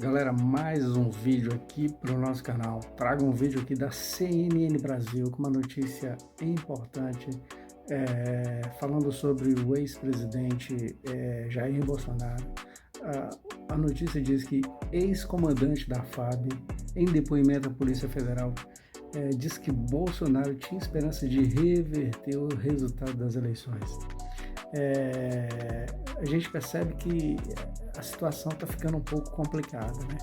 Galera, mais um vídeo aqui para o nosso canal. Trago um vídeo aqui da CNN Brasil com uma notícia importante falando sobre o ex-presidente Jair Bolsonaro. A notícia diz que ex-comandante da FAB, em depoimento à Polícia Federal, diz que Bolsonaro tinha esperança de reverter o resultado das eleições. A gente percebe que a situação está ficando um pouco complicada, né?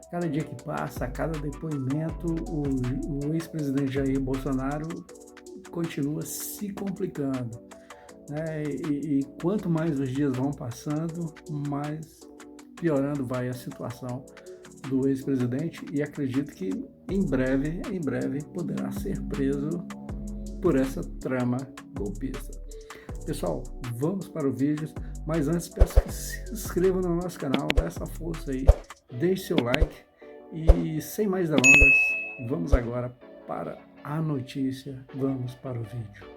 Cada dia que passa, a cada depoimento, o ex-presidente Jair Bolsonaro continua se complicando, né? E quanto mais os dias vão passando, mais piorando vai a situação do ex-presidente, e acredito que em breve poderá ser preso por essa trama golpista. Pessoal, vamos para o vídeo, mas antes peço que se inscreva no nosso canal, dá essa força aí, deixe seu like e sem mais delongas, vamos agora para a notícia, vamos para o vídeo.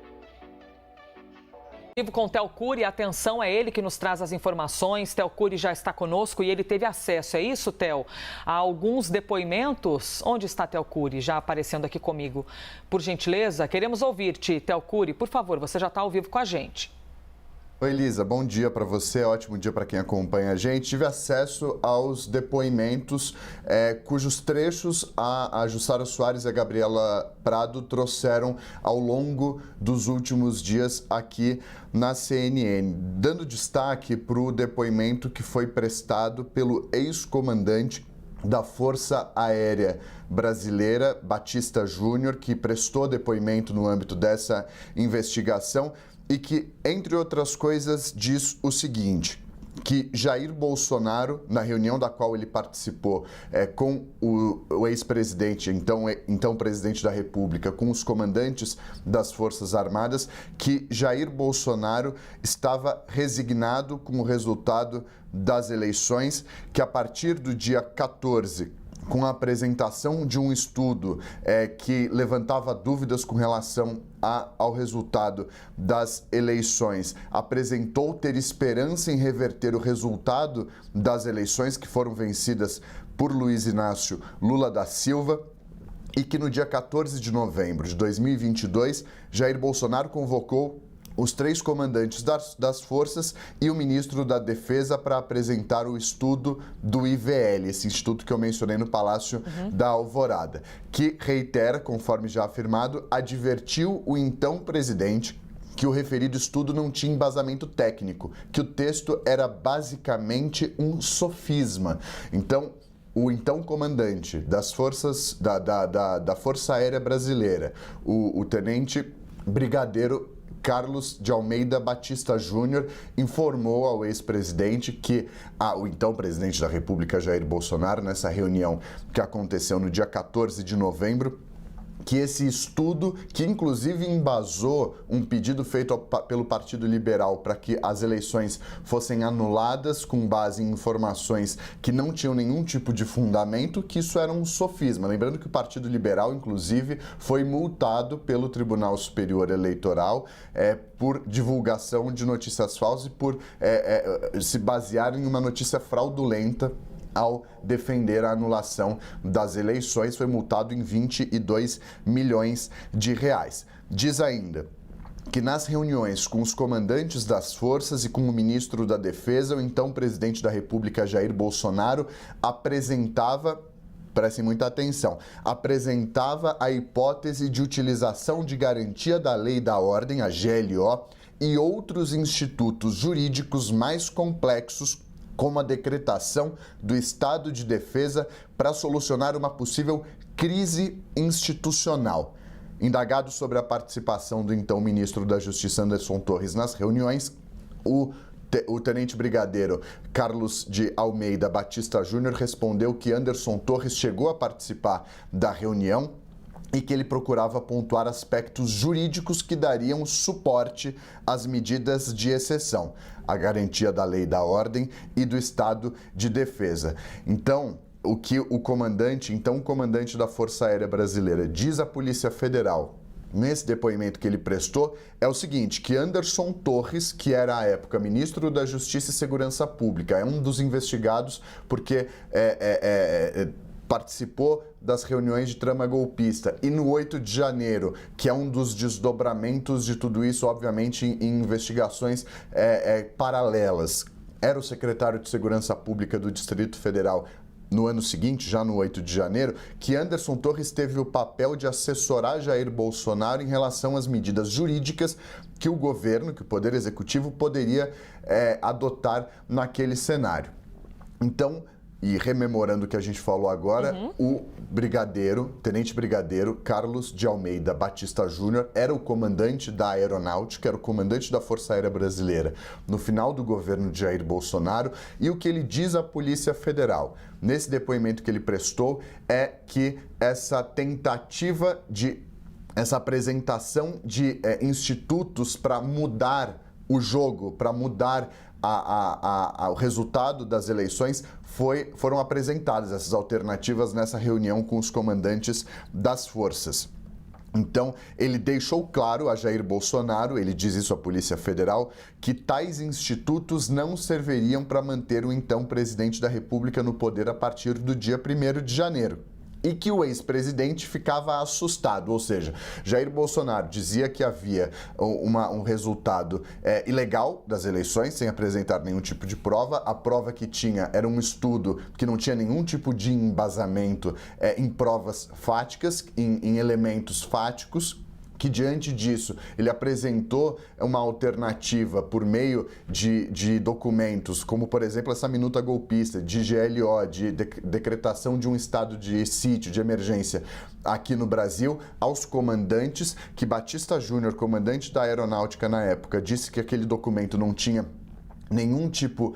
Vivo com o Theo Cury, atenção, é ele que nos traz as informações. Theo Cury já está conosco e ele teve acesso, é isso, Theo? A alguns depoimentos. Onde está Theo Cury? Já aparecendo aqui comigo. Por gentileza, queremos ouvir-te, Theo Cury. Por favor, você já está ao vivo com a gente. Oi, Elisa, bom dia para você, ótimo dia para quem acompanha a gente. Tive acesso aos depoimentos cujos trechos a Jussara Soares e a Gabriela Prado trouxeram ao longo dos últimos dias aqui na CNN, dando destaque para o depoimento que foi prestado pelo ex-comandante da Força Aérea Brasileira, Batista Júnior, que prestou depoimento no âmbito dessa investigação e que, entre outras coisas, diz o seguinte, que Jair Bolsonaro, na reunião da qual ele participou com o ex-presidente, então presidente da República, com os comandantes das Forças Armadas, que Jair Bolsonaro estava resignado com o resultado das eleições, que a partir do dia 14, com a apresentação de um estudo que levantava dúvidas com relação ao resultado das eleições, apresentou ter esperança em reverter o resultado das eleições que foram vencidas por Luiz Inácio Lula da Silva, e que no dia 14 de novembro de 2022, Jair Bolsonaro convocou os 3 comandantes das forças e o ministro da Defesa para apresentar o estudo do IVL, esse instituto que eu mencionei no Palácio da Alvorada, que reitera, conforme já afirmado, advertiu o então presidente que o referido estudo não tinha embasamento técnico, que o texto era basicamente um sofisma. Então, o então comandante das forças da Força Aérea Brasileira, o tenente brigadeiro Carlos de Almeida Batista Júnior, informou ao ex-presidente que o então presidente da República, Jair Bolsonaro, nessa reunião que aconteceu no dia 14 de novembro, que esse estudo, que inclusive embasou um pedido feito pelo Partido Liberal para que as eleições fossem anuladas com base em informações que não tinham nenhum tipo de fundamento, que isso era um sofisma. Lembrando que o Partido Liberal, inclusive, foi multado pelo Tribunal Superior Eleitoral por divulgação de notícias falsas e por se basear em uma notícia fraudulenta ao defender a anulação das eleições, foi multado em 22 milhões de reais. Diz ainda que nas reuniões com os comandantes das forças e com o ministro da Defesa, o então presidente da República, Jair Bolsonaro, prestem muita atenção, apresentava a hipótese de utilização de garantia da lei e da ordem, a GLO, e outros institutos jurídicos mais complexos, como a decretação do estado de defesa para solucionar uma possível crise institucional. Indagado sobre a participação do então ministro da Justiça, Anderson Torres, nas reuniões, o tenente brigadeiro Carlos de Almeida Batista Júnior respondeu que Anderson Torres chegou a participar da reunião e que ele procurava pontuar aspectos jurídicos que dariam suporte às medidas de exceção, a garantia da lei e da ordem e do estado de defesa. Então, o que o comandante da Força Aérea Brasileira diz à Polícia Federal nesse depoimento que ele prestou é o seguinte, que Anderson Torres, que era à época ministro da Justiça e Segurança Pública, é um dos investigados porque participou das reuniões de trama golpista. E no 8 de janeiro, que é um dos desdobramentos de tudo isso, obviamente em investigações paralelas, era o secretário de Segurança Pública do Distrito Federal no ano seguinte, já no 8 de janeiro, que Anderson Torres teve o papel de assessorar Jair Bolsonaro em relação às medidas jurídicas que o governo, que o Poder Executivo poderia adotar naquele cenário. Então, e rememorando o que a gente falou agora, o tenente brigadeiro Carlos de Almeida Batista Júnior era o comandante da Aeronáutica, era o comandante da Força Aérea Brasileira no final do governo de Jair Bolsonaro, e o que ele diz à Polícia Federal, nesse depoimento que ele prestou, é que essa tentativa essa apresentação de institutos para mudar o jogo, para mudar o resultado das eleições, foram apresentadas essas alternativas nessa reunião com os comandantes das forças. Então, ele deixou claro a Jair Bolsonaro, ele diz isso à Polícia Federal, que tais institutos não serviriam para manter o então presidente da República no poder a partir do dia 1º de janeiro. E que o ex-presidente ficava assustado, ou seja, Jair Bolsonaro dizia que havia um resultado ilegal das eleições, sem apresentar nenhum tipo de prova. A prova que tinha era um estudo que não tinha nenhum tipo de embasamento em provas fáticas, em elementos fáticos, que diante disso ele apresentou uma alternativa por meio de documentos, como por exemplo essa minuta golpista, de GLO, de decretação de um estado de sítio, de emergência aqui no Brasil, aos comandantes, que Batista Júnior, comandante da Aeronáutica na época, disse que aquele documento não tinha nenhum tipo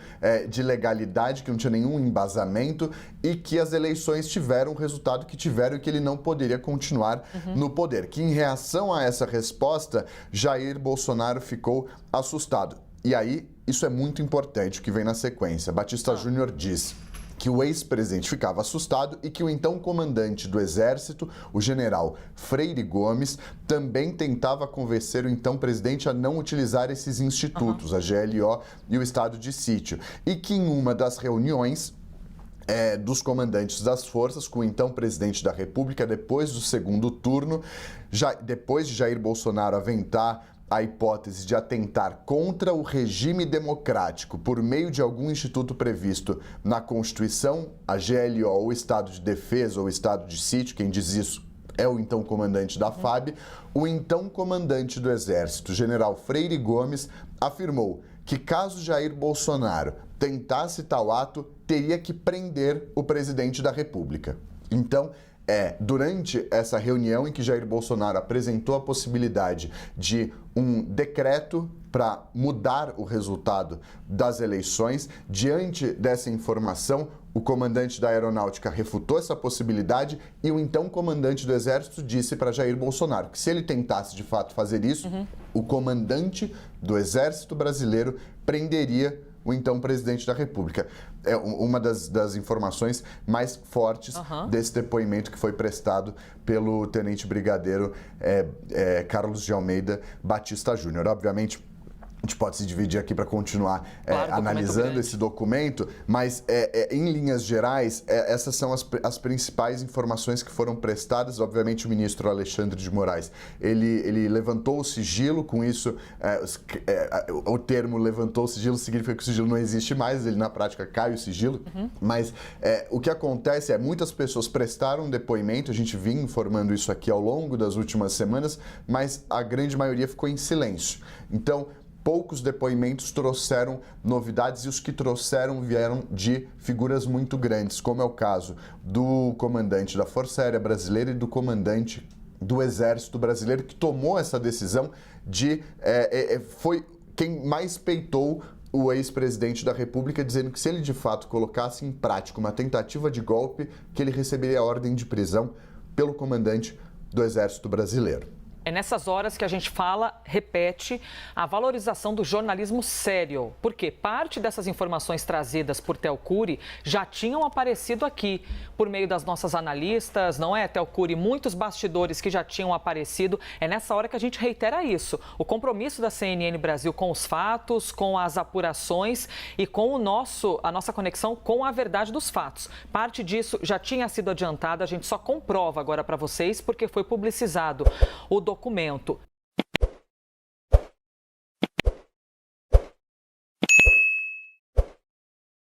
de legalidade, que não tinha nenhum embasamento e que as eleições tiveram o resultado que tiveram e que ele não poderia continuar no poder. Que em reação a essa resposta, Jair Bolsonaro ficou assustado. E aí, isso é muito importante, o que vem na sequência. Batista Júnior diz que o ex-presidente ficava assustado e que o então comandante do Exército, o general Freire Gomes, também tentava convencer o então presidente a não utilizar esses institutos, a GLO e o estado de sítio. E que em uma das reuniões dos comandantes das forças com o então presidente da República, depois do segundo turno, depois de Jair Bolsonaro aventar a hipótese de atentar contra o regime democrático por meio de algum instituto previsto na Constituição, a GLO, o Estado de Defesa ou o Estado de Sítio, quem diz isso é o então comandante da FAB, o então comandante do Exército, general Freire Gomes, afirmou que caso Jair Bolsonaro tentasse tal ato, teria que prender o presidente da República. Então, durante essa reunião em que Jair Bolsonaro apresentou a possibilidade de um decreto para mudar o resultado das eleições, diante dessa informação, o comandante da Aeronáutica refutou essa possibilidade e o então comandante do Exército disse para Jair Bolsonaro que se ele tentasse de fato fazer isso, o comandante do Exército brasileiro prenderia o então presidente da República. É uma das informações mais fortes desse depoimento que foi prestado pelo tenente brigadeiro Carlos de Almeida Batista Júnior. Obviamente, a gente pode se dividir aqui para continuar analisando esse documento, mas em linhas gerais, essas são as principais informações que foram prestadas. Obviamente, o ministro Alexandre de Moraes, ele levantou o sigilo, com isso, o termo levantou o sigilo significa que o sigilo não existe mais, ele na prática cai o sigilo, mas o que acontece muitas pessoas prestaram depoimento, a gente vinha informando isso aqui ao longo das últimas semanas, mas a grande maioria ficou em silêncio. Então, poucos depoimentos trouxeram novidades e os que trouxeram vieram de figuras muito grandes, como é o caso do comandante da Força Aérea Brasileira e do comandante do Exército Brasileiro, que tomou essa decisão foi quem mais peitou o ex-presidente da República, dizendo que se ele de fato colocasse em prática uma tentativa de golpe, que ele receberia a ordem de prisão pelo comandante do Exército Brasileiro. É nessas horas que a gente fala, repete, a valorização do jornalismo sério. Porque parte dessas informações trazidas por Théo Cury já tinham aparecido aqui, por meio das nossas analistas, não é, Théo Cury? Muitos bastidores que já tinham aparecido. É nessa hora que a gente reitera isso. O compromisso da CNN Brasil com os fatos, com as apurações e com a nossa conexão com a verdade dos fatos. Parte disso já tinha sido adiantada, a gente só comprova agora para vocês porque foi publicizado o documento.